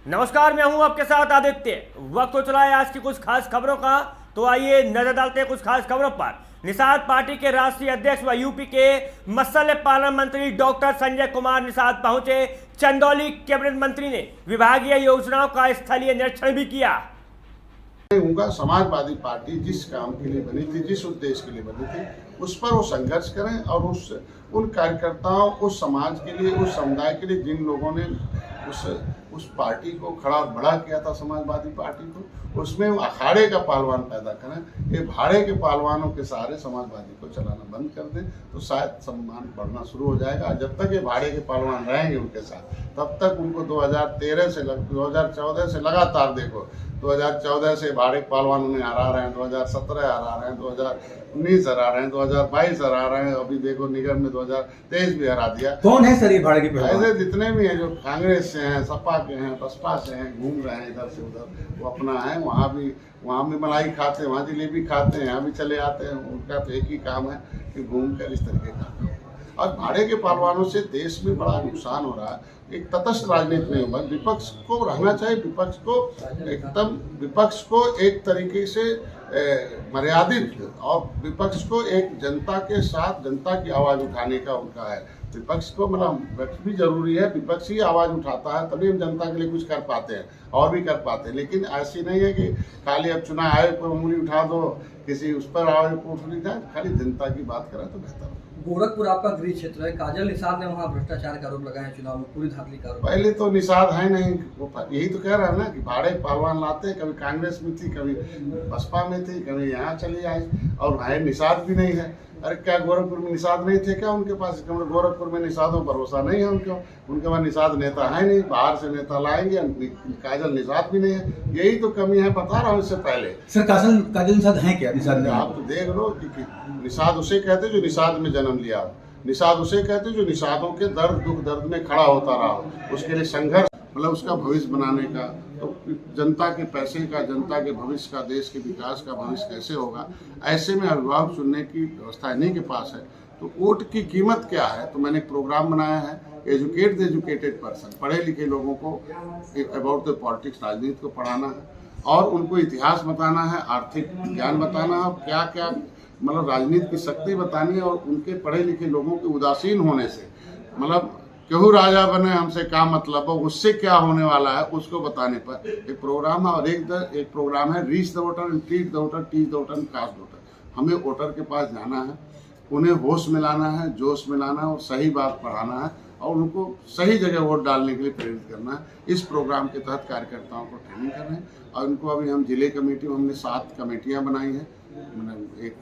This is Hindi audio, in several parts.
नमस्कार, मैं हूं आपके साथ आदित्य। वक्त हो चला है आज की कुछ खास खबरों का, तो आइए नजर डालते हैं कुछ खास खबरों पर। निषाद पार्टी के राष्ट्रीय अध्यक्ष व यूपी के मत्स्य पालन मंत्री डॉक्टर संजय कुमार निषाद पहुंचे। चंदौली कैबिनेट मंत्री ने विभागीय योजनाओं का स्थलीय निरीक्षण भी किया। उनका समाजवादी पार्टी जिस काम के लिए बनी थी, जिस उद्देश्य के लिए बनी थी, उस पर वो संघर्ष करें और उन कार्यकर्ताओं, उस समाज के लिए, उस समुदाय के लिए जिन लोगों ने उस पार्टी को खड़ा और बड़ा किया था, समाजवादी पार्टी को, उसमें वो अखाड़े का पहलवान पैदा करें। ये भाड़े के पहलवानों के सहारे समाजवादी को चलाना बंद कर दें तो शायद सम्मान बढ़ना शुरू हो जाएगा। जब तक ये भाड़े के पहलवान रहेंगे उनके साथ, तब तक उनको 2014 से लगातार देखो, 2014 से भाड़े पहलवान उन्हें हरा रहे हैं, 2017 हरा रहे हैं, 2019 हरा रहे हैं, 2022 हरा रहे हैं, अभी देखो निगम में 2023 भी हरा दिया। कौन है सर ये भाड़े के पहलवान? ऐसे जितने भी हैं जो कांग्रेस से हैं, सपा के हैं, बसपा से हैं, घूम रहे हैं इधर से उधर, वो अपना है। वहाँ भी मलाई खाते हैं, वहाँ जलेबी खाते हैं, यहाँ भी चले आते हैं। उनका तो एक ही काम है कि घूम कर इस तरीके का। और भाड़े के पहलवानों से देश में बड़ा नुकसान हो रहा है। एक तटस्थ राजनीति नहीं होगा, विपक्ष को रहना चाहिए। विपक्ष को एक तरीके से मर्यादित, और विपक्ष को एक जनता के साथ जनता की आवाज़ उठाने का उनका है। विपक्ष को विपक्ष भी जरूरी है, विपक्ष ही आवाज़ उठाता है तभी हम जनता के लिए कुछ कर पाते हैं और भी कर पाते हैं। लेकिन ऐसी नहीं है कि खाली अब चुनाव आयोग पर उंगली उठा दो, किसी उस पर आयोग को उठनी जाए, खाली जनता की बात करें तो बेहतर है। गोरखपुर आपका गृह क्षेत्र है, काजल निषाद ने वहाँ भ्रष्टाचार का आरोप लगाया चुनाव में, पूरी धाकली का आरोप। पहले तो निषाद है नहीं, वो यही तो कह रहा है ना कि भाड़े पहलवान लाते हैं, कभी कांग्रेस में थी, कभी बसपा में थी, कभी यहाँ चली आई, और भाई निषाद भी नहीं है। अरे क्या गोरखपुर में निषाद नहीं थे क्या उनके पास? गोरखपुर में निषादों भरोसा नहीं है उनके पास निषाद नेता है नहीं, बाहर से नेता लाएंगे। काजल निषाद भी नहीं है, यही तो कमी है, बता रहा हूँ इससे पहले। सर काजल निषाद हैं क्या? निषाद आप तो देख लो कि निषाद उसे कहते जो निषाद में जन्म लिया हो, निषाद उसे कहते जो निषादों के दुख दर्द में खड़ा होता रहा हो, उसके लिए संघर्ष, मतलब उसका भविष्य बनाने का। तो जनता के पैसे का, जनता के भविष्य का, देश के विकास का भविष्य कैसे होगा? ऐसे में अभिभावक चुनने की व्यवस्था इन्हीं के पास है। तो वोट की कीमत क्या है? तो मैंने एक प्रोग्राम बनाया है, एजुकेट द एजुकेटेड पर्सन, पढ़े लिखे लोगों को अबाउट द पॉलिटिक्स, राजनीति को पढ़ाना है और उनको इतिहास बताना है, आर्थिक ज्ञान बताना है, क्या क्या मतलब राजनीति की शक्ति बतानी है। और उनके पढ़े लिखे लोगों के उदासीन होने से, मतलब केहू राजा बने हमसे क्या मतलब हो, उससे क्या होने वाला है, उसको बताने पर एक प्रोग्राम है। और एक प्रोग्राम है reach the voter and treat the voter, teach the voter and cast the voter. हमें वोटर के पास जाना है, उन्हें होश में लाना है, जोश में लाना है और सही बात पढ़ाना है और उनको सही जगह वोट डालने के लिए प्रेरित करना है। इस प्रोग्राम के तहत कार्यकर्ताओं को ट्रेनिंग कर रहे हैं और उनको अभी हम जिले कमेटी में हमने 7 कमेटियाँ बनाई हैं। मतलब एक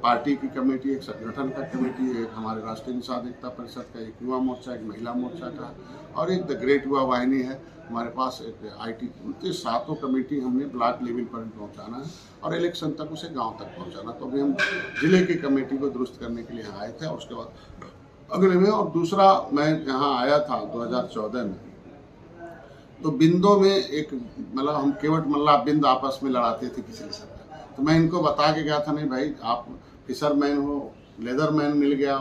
पार्टी की कमेटी, एक संगठन का कमेटी, एक हमारे राष्ट्रीय निषाद एकता परिषद का, एक युवा मोर्चा, एक महिला मोर्चा का और एक द ग्रेट युवा वाहिनी है हमारे पास, एक IT। 7 कमेटी हमने ब्लॉक लेवल पर पहुंचाना है और इलेक्शन तक उसे गांव तक पहुंचाना। तो अभी हम जिले की कमेटी को दुरुस्त करने के लिए यहाँ आए थे और उसके बाद अगले में। और दूसरा, मैं यहाँ आया था 2014 में, तो बिंदों में एक मतलब हम केवट मल्ला बिंद आपस में लड़ाते थे किसी के साथ। तो मैं इनको बता के गया था, नहीं भाई आप फिशरमैन हो, लेदरमैन मिल गया,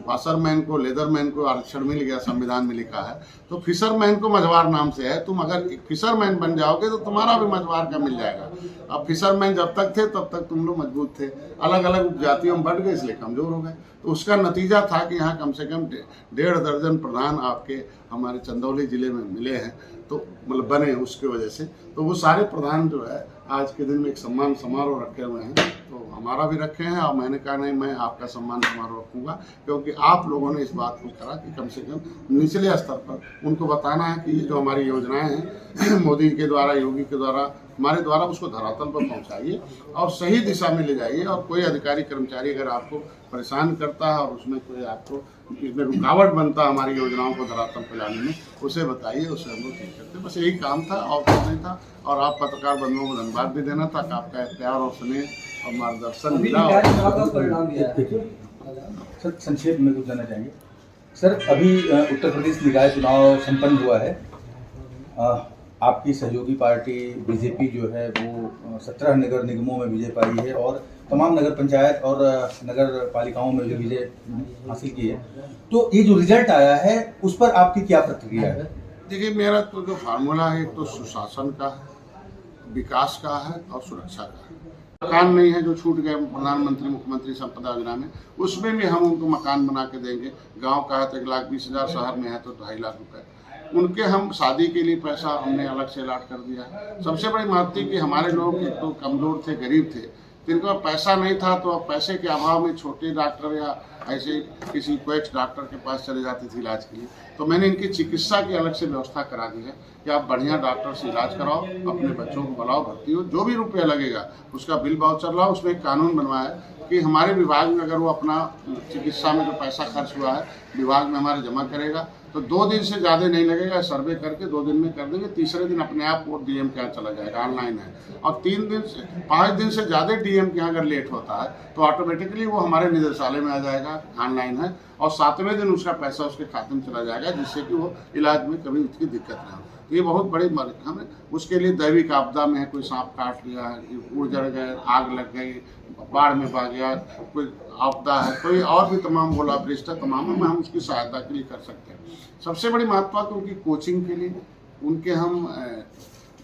वाशरमैन को लेदरमैन को आरक्षण मिल गया, संविधान में लिखा है। तो फिशरमैन को मझवार नाम से है, तुम अगर फिशरमैन बन जाओगे तो तुम्हारा भी मझवार का मिल जाएगा। अब फिशरमैन जब तक थे तब तक तुम लोग मजबूत थे, अलग अलग उपजातियों में बढ़ गए इसलिए कमजोर हो गए। तो उसका नतीजा था कि यहाँ कम से कम 1.5 दर्जन प्रधान आपके हमारे चंदौली जिले में मिले हैं, तो मतलब बने उसके वजह से। तो वो सारे प्रधान जो है आज के दिन में एक सम्मान समारोह रखे हुए हैं, तो हमारा भी रखे हैं। और मैंने कहा नहीं, मैं आपका सम्मान समारोह रखूंगा क्योंकि आप लोगों ने इस बात को करा कि कम से कम निचले स्तर पर उनको बताना है कि ये जो हमारी योजनाएं हैं मोदी के द्वारा, योगी के द्वारा, हमारे द्वारा, उसको धरातल पर पहुंचाइए और सही दिशा में ले जाइए। और कोई अधिकारी कर्मचारी अगर आपको परेशान करता है और उसमें कोई आपको इसमें रुकावट बनता है हमारी योजनाओं को धरातल पर लाने में, उसे बताइए, उसे हम लोग ठीक करते। बस यही काम था और कुछ नहीं था। और आप पत्रकार बंधुओं को धन्यवाद भी देना था कि आपका प्यार और स्नेह और मार्गदर्शन मिला। सर संक्षेप में कुछ जानना चाहेंगे? सर अभी उत्तर प्रदेश निकाय चुनाव संपन्न हुआ है, आपकी सहयोगी पार्टी बीजेपी जो है वो 17 नगर निगमों में विजय पाई है और तमाम नगर पंचायत और नगर पालिकाओं में जो विजय हासिल की है। तो ये जो रिजल्ट आया है उस पर आपकी क्या प्रतिक्रिया है? देखिए, मेरा तो जो फार्मूला है, एक तो सुशासन का है, विकास का है और सुरक्षा का है। मकान नहीं है जो छूट गए प्रधानमंत्री मुख्यमंत्री संपदा योजना में, उसमें भी हम उनको मकान बना के देंगे। गांव का है तो 1,20,000, शहर में है तो 2.5 लाख रुपए। उनके हम शादी के लिए पैसा हमने अलग से अलॉट कर दिया। सबसे बड़ी बात थी कि हमारे लोग एक तो कमजोर थे, गरीब थे, जिनके पास पैसा नहीं था, तो अब पैसे के अभाव में छोटे डॉक्टर या ऐसे किसी कोएक्स डॉक्टर के पास चले जाते थे इलाज के लिए। तो मैंने इनकी चिकित्सा की अलग से व्यवस्था करा दी है कि आप बढ़िया डॉक्टर से इलाज कराओ, अपने बच्चों को बुलाओ, भर्ती हो, जो भी रुपया लगेगा उसका बिल वाउचर लाओ। उसमें एक कानून बनवाया है कि हमारे विभाग में अगर वो अपना चिकित्सा में जो पैसा खर्च हुआ है विभाग में हमारे जमा करेगा तो 2 दिन से ज़्यादा नहीं लगेगा। सर्वे करके 2 दिन में कर देंगे, तीसरे दिन अपने आप वो डीएम के यहाँ चला जाएगा, ऑनलाइन है। और 3 दिन से 5 दिन से ज़्यादा डीएम के यहाँ अगर लेट होता है तो ऑटोमेटिकली वो हमारे निदेशालय में आ जाएगा, ऑनलाइन है। और 7वें दिन उसका पैसा उसके खाते में चला जाएगा, जिससे कि वो इलाज में कभी उसकी दिक्कत ना हो। ये बहुत बड़ी हमें उसके लिए दैविक आपदा में है, कोई सांप काट लिया, उड़ जड़ गए, आग लग गई, बाढ़ में बह गया, कोई आपदा है, कोई और भी तमाम ओलावृष्ट है, तमाम में हम उसकी सहायता के लिए कर सकते हैं। सबसे बड़ी महत्व तो उनकी कोचिंग के लिए, उनके हम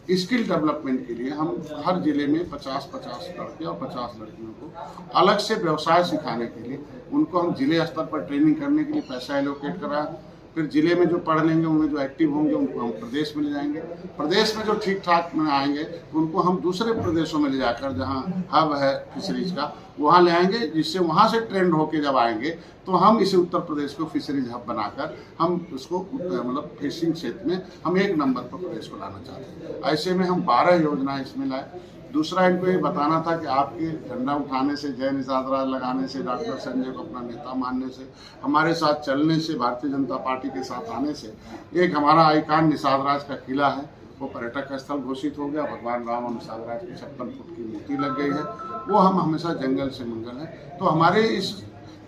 स्किल डेवलपमेंट के लिए हम हर जिले में 50-50 लड़के और 50 लड़कियों को अलग से व्यवसाय सिखाने के लिए उनको हम जिले स्तर पर ट्रेनिंग करने के लिए पैसा एलोकेट करा। फिर जिले में जो पढ़ लेंगे, उनमें जो एक्टिव होंगे उनको हम प्रदेश में ले जाएंगे। प्रदेश में जो ठीक ठाक में आएंगे तो उनको हम दूसरे प्रदेशों में ले जाकर, जहाँ हब है फिशरीज का, वहाँ ले आएंगे, जिससे वहाँ से ट्रेंड होके जब आएंगे तो हम इसे उत्तर प्रदेश को फिशरीज हब बनाकर हम उसको मतलब फिशिंग क्षेत्र में हम 1 नंबर पर प्रदेश को लाना चाहते हैं। ऐसे में हम 12 योजनाएं इसमें लाए। दूसरा इनको ये बताना था कि आपके झंडा उठाने से, जय निषाद राज लगाने से, डॉक्टर संजय को अपना नेता मानने से, हमारे साथ चलने से, भारतीय जनता पार्टी के साथ आने से, एक हमारा आइकान निषाद राज का किला है वो पर्यटक स्थल घोषित हो गया। भगवान राम और निषाद राज की 56 फुट की मूर्ति लग गई है। वो हम हमेशा जंगल से मंगल है। तो हमारे इस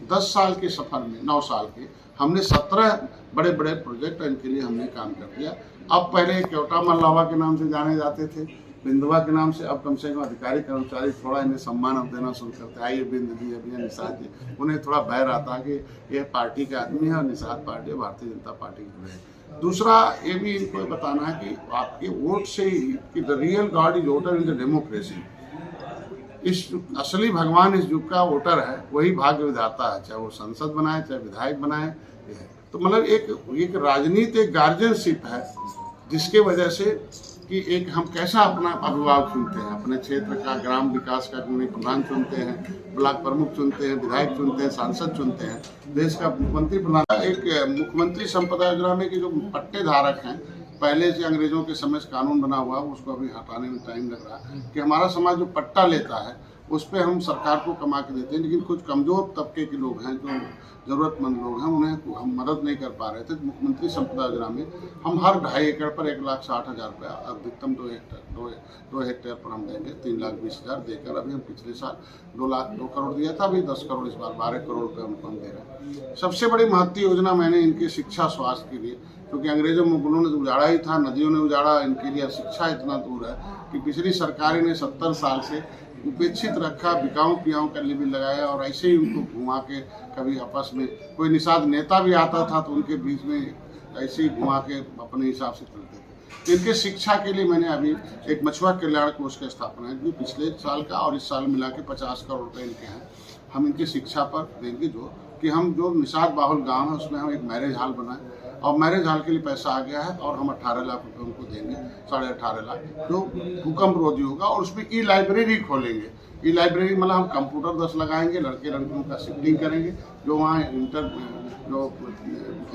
10 साल के सफर में, 9 साल के, हमने 17 बड़े बड़े प्रोजेक्ट इनके लिए हमने काम कर दिया। अब पहले केवटा मल्लावा के नाम से जाने जाते थे, बिंदुआ के नाम से, अब कम से कम अधिकारी कर्मचारी थोड़ा इन्हें सम्मान अब देना शुरू करते हैं। आइए बिंद जी, अभी निषाद जी, उन्हें थोड़ा भय रहता है कि ये पार्टी के आदमी है और निषाद पार्टी भारतीय जनता पार्टी के जुड़े हैं। दूसरा ये भी इनको बताना है कि आपके वोट से ही कि the real God is voter in the democracy. इस असली भगवान इस युग का वोटर है, वही भाग्य विधाता है, चाहे वो संसद बनाए चाहे विधायक बनाए। तो मतलब एक राजनीति, एक गार्जियनशिप है, जिसके वजह से कि एक हम कैसा अपना अभिभावक चुनते हैं, अपने क्षेत्र का ग्राम विकास का प्रधान चुनते हैं, ब्लॉक प्रमुख चुनते हैं, विधायक चुनते हैं, सांसद चुनते हैं, देश का मुख्यमंत्री प्रधान। एक मुख्यमंत्री संपदा योजना में कि जो पट्टे धारक हैं, पहले से अंग्रेजों के समय से कानून बना हुआ है, उसको अभी हटाने में टाइम लग रहा है कि हमारा समाज जो पट्टा लेता है उस पर हम सरकार को कमा के देते हैं, लेकिन कुछ कमज़ोर तबके के लोग हैं, जो ज़रूरतमंद लोग हैं, उन्हें हम मदद नहीं कर पा रहे थे। मुख्यमंत्री संपदा योजना में हम हर 2.5 एकड़ पर 1,60,000 रुपया, अधिकतम 2 हेक्टेयर पर हम देंगे, 3,20,000 देकर अभी हम पिछले साल 2 करोड़ दिया था, अभी 10 करोड़, इस बार 12 करोड़ रुपये हम दे रहे हैं। सबसे बड़ी महत्व योजना मैंने इनकी शिक्षा स्वास्थ्य के लिए, क्योंकि अंग्रेजों मुगलों ने उजाड़ा ही था, नदियों ने उजाड़ा, इनके लिए शिक्षा इतना दूर है कि पिछली सरकारें ने 70 साल से उपेक्षित रखा, बिकाऊ पियाओं का लिबिल लगाया और ऐसे ही उनको घुमा के, कभी आपस में कोई निषाद नेता भी आता था तो उनके बीच में ऐसे ही घुमा के अपने हिसाब से चलते थे। इनके शिक्षा के लिए मैंने अभी एक मछुआ कल्याण कोष की स्थापना है, जो पिछले साल का और इस साल मिला के 50 करोड़ रुपये इनके हैं। हम इनकी शिक्षा पर देंगे, जो कि हम जो निषाद बाहुल गाँव है उसमें हम एक मैरिज हॉल बनाए और मैरिज हॉल के लिए पैसा आ गया है और हम 18 लाख रुपये उनको देंगे, 18.5 लाख, जो भूकंप रोधी होगा। और उसमें ई लाइब्रेरी खोलेंगे। ई लाइब्रेरी मतलब हम कंप्यूटर 10 लगाएंगे, लड़के लड़कियों का शिफ्टिंग करेंगे, जो वहाँ जो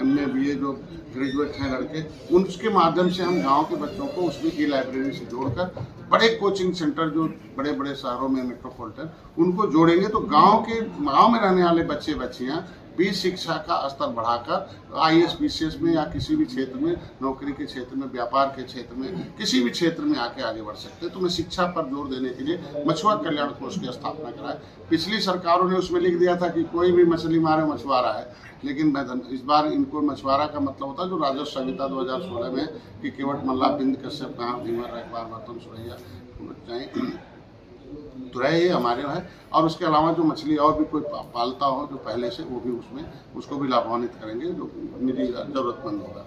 MA BA जो ग्रेजुएट हैं लड़के, उसके माध्यम से हम गांव के बच्चों को उसमें ई लाइब्रेरी से जोड़कर बड़े कोचिंग सेंटर जो बड़े बड़े शहरों में मेट्रोपॉलिटन, उनको जोड़ेंगे। तो गांव में रहने वाले बच्चे बच्चियाँ भी शिक्षा का स्तर बढ़ाकर IAS PCS में या किसी भी क्षेत्र में, नौकरी के क्षेत्र में, व्यापार के क्षेत्र में, किसी भी क्षेत्र में आके आगे बढ़ सकते हैं। तो मैं शिक्षा पर जोर देने के लिए मछुआ कल्याण कोष की स्थापना कराई। पिछली सरकारों ने उसमें लिख दिया था कि कोई भी मछली मारे मछुआरा है, लेकिन इस बार इनको मछुआरा का मतलब होता है जो राजस्व संहिता 2016 में कि केवट मल्ला बिंद कश्यप कहाँ भीमर रखवार बर्तन सुरैया तुरई हमारे है। और उसके अलावा जो मछली और भी कोई पालता हो जो पहले से, वो भी उसमें उसको भी लाभान्वित करेंगे जो निजी जरूरतमंद होगा।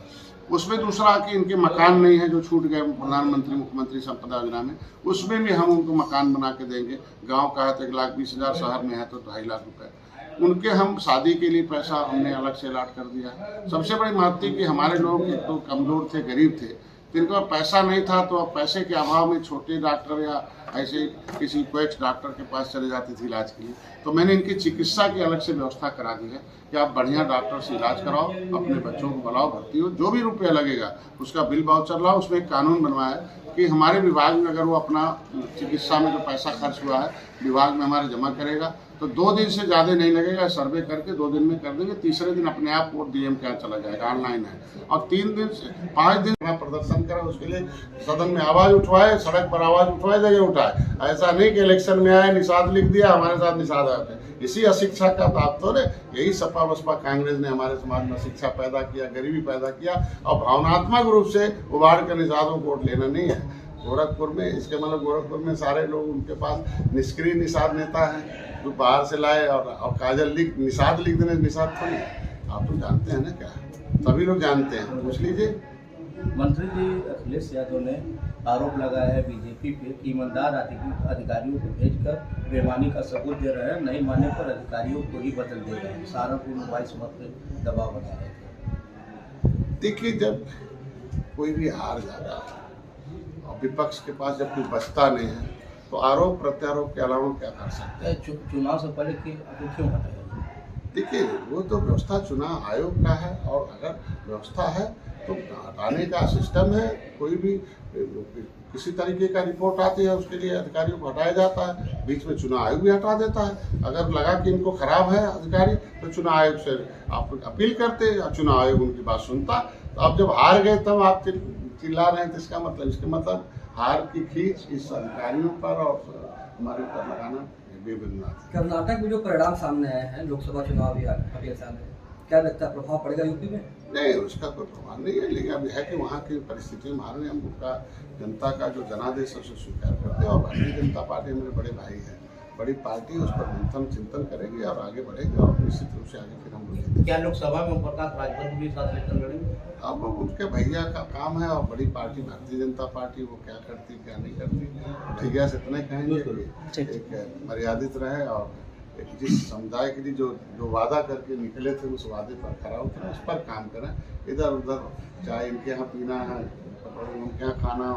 उसमें दूसरा कि इनके मकान नहीं है जो छूट गए प्रधानमंत्री मुख्यमंत्री संपदा योजना में, उसमें भी हम उनको मकान बना के देंगे। गांव का है तो 1,20,000, शहर में है तो 2.5 लाख रुपए। उनके हम शादी के लिए पैसा हमने अलग से अलॉट कर दिया। सबसे बड़ी महत्व कि हमारे लोग एक तो कमज़ोर थे, गरीब थे, जिनके पास पैसा नहीं था तो अब पैसे के अभाव में छोटे डॉक्टर या ऐसे किसी कोएक्स डॉक्टर के पास चले जाते थे इलाज के लिए। तो मैंने इनकी चिकित्सा की अलग से व्यवस्था करा दी है कि आप बढ़िया डॉक्टर से इलाज कराओ, अपने बच्चों को बुलाओ, भर्ती हो, जो भी रुपया लगेगा उसका बिल वाउचर लाओ। उसमें एक कानून बनवाया है कि हमारे विभाग में अगर वो अपना चिकित्सा में जो पैसा खर्च हुआ है विभाग में हमारे जमा करेगा तो 2 दिन से ज़्यादा नहीं लगेगा। सर्वे करके 2 दिन में कर देंगे, तीसरे दिन अपने आप वो डीएम के यहाँ चला जाएगा, ऑनलाइन है। और 3 दिन से 5 दिन प्रदर्शन करें, उसके लिए सदन में आवाज़ उठवाए, सड़क पर आवाज़ उठवाए, जगह उठाए। ऐसा नहीं कि इलेक्शन में आए, निषाद लिख दिया, हमारे साथ निषाद आते। इसी अशिक्षा का ताप तो यही सपा बसपा कांग्रेस ने हमारे समाज में शिक्षा पैदा किया, गरीबी पैदा किया और भावनात्मक रूप से उबाड़ कर निषादों को वोट लेना नहीं है। गोरखपुर में इसके मतलब गोरखपुर में सारे लोग उनके पास निष्क्रिय निषाद नेता हैं जो बाहर से लाए और काजल निषाद लिख देने, निषाद थोड़ी। आप तो जानते हैं ना, क्या सभी लोग जानते हैं, पूछ लीजिए। मंत्री जी अखिलेश यादव ने आरोप लगाया है बीजेपी पे कि ईमानदार अधिकारियों को भेजकर बेईमानी का सबूत दे रहे हैं, नहीं मानने पर अधिकारियों को ही बदल दे रहे हैं। सहारनपुर में 22 मत पे दबाव बना रहे थे। देखिए, जब कोई भी हार जाता है और विपक्ष के पास जब कुछ बचता नहीं है तो आरोप प्रत्यारोप के अलावा क्या कर सकते हैं। चुनाव से पहले क्यों हटाया? देखिए, वो तो व्यवस्था चुनाव आयोग का है और अगर व्यवस्था है तो हटाने का सिस्टम है। कोई भी किसी तरीके का रिपोर्ट आती है उसके लिए अधिकारियों को हटाया जाता है। बीच में चुनाव आयोग भी हटा देता है। अगर लगा कि इनको खराब है अधिकारी तो चुनाव आयोग से आप अपील करते और चुनाव आयोग उनकी बात सुनता। तो अब जब हार गए तब आप चिल्ला रहे हैं तो इसका मतलब हार की खींच इस अधिकारियों पर और हमारे ऊपर लगाना बेबुनियाद। कर्नाटक में जो परिणाम सामने आए हैं लोकसभा चुनाव या अगले साल में, क्या लगता है प्रभाव पड़ेगा यूपी में? नहीं, उसका कोई प्रभाव नहीं है, लेकिन अब है कि वहाँ की परिस्थितियों में हमारे हम उनका जनता का जो जनादेश है उसे स्वीकार करते हैं। और भारतीय जनता पार्टी हमारे बड़े भाई है, बड़ी पार्टी, उस पर मंथन चिंतन करेगी और आगे बढ़ेगी और निश्चित रूप से आगे फिर हम लोग। क्या लोकसभा में प्रकाश राजभर भी साथ लेकर लड़ेंगे? अब उनके भैया का काम है और बड़ी पार्टी भारतीय जनता पार्टी वो क्या करती क्या नहीं करती। भैया से इतना कहेंगे कि एक मर्यादित रहे और जिस समुदाय के लिए जो वादा करके निकले थे उस वादे पर खरा उतरे, उस पर काम करें। इधर उधर चाहे इनके यहाँ पीना है, उनके यहाँ खाना,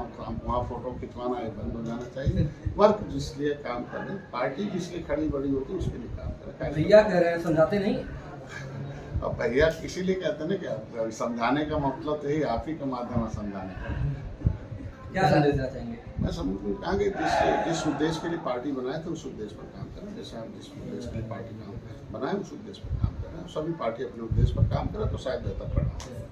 वहाँ फोटो खिंचवाना है, बंद हो जाना चाहिए। वर्क जिसलिए काम करें, पार्टी जिसलिए खड़ी बड़ी होती है उसके लिए काम करें। भैया कह रहे हैं, समझाते नहीं। अब भैया इसीलिए कहते हैं ना क्या समझाने का मतलब तो यही आप ही का माध्यम है समझाने का। क्या संदेश देना चाहेंगे? मैं कहांगे जिस उद्देश्य के लिए पार्टी बनाए थे उस उद्देश्य पर काम करें। जैसे हम जिस उद्देश्य के लिए पार्टी बनाए उस उद्देश्य पर काम करें। सभी पार्टी अपने उद्देश्य पर काम करें तो शायद बेहतर परिणाम।